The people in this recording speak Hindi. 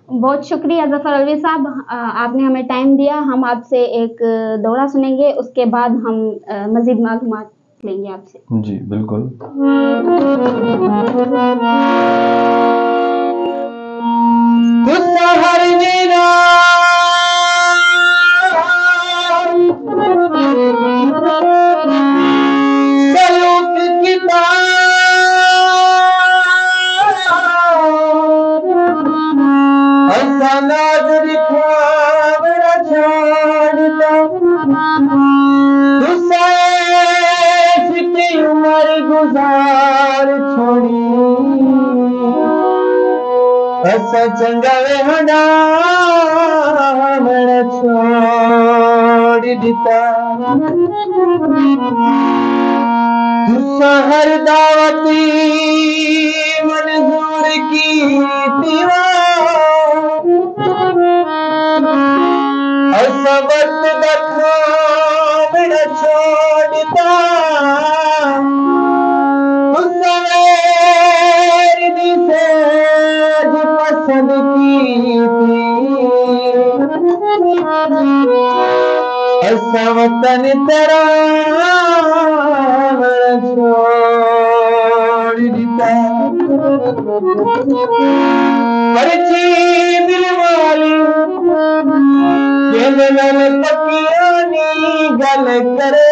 बहुत शुक्रिया ज़फ़र अलवी साहब, आपने हमें टाइम दिया। हम आपसे एक दोड़ा सुनेंगे, उसके बाद हम मज़ीद मालूमात लेंगे आपसे। जी बिल्कुल। चंगा हंडा छोड़ दिता, हर दावती मंजूर की सबत दखान छोड़ता, पसंद की ऐसा वतन तेरा छोड़ दिता, पर्ची दिल वाली गल पकियानी गल करे,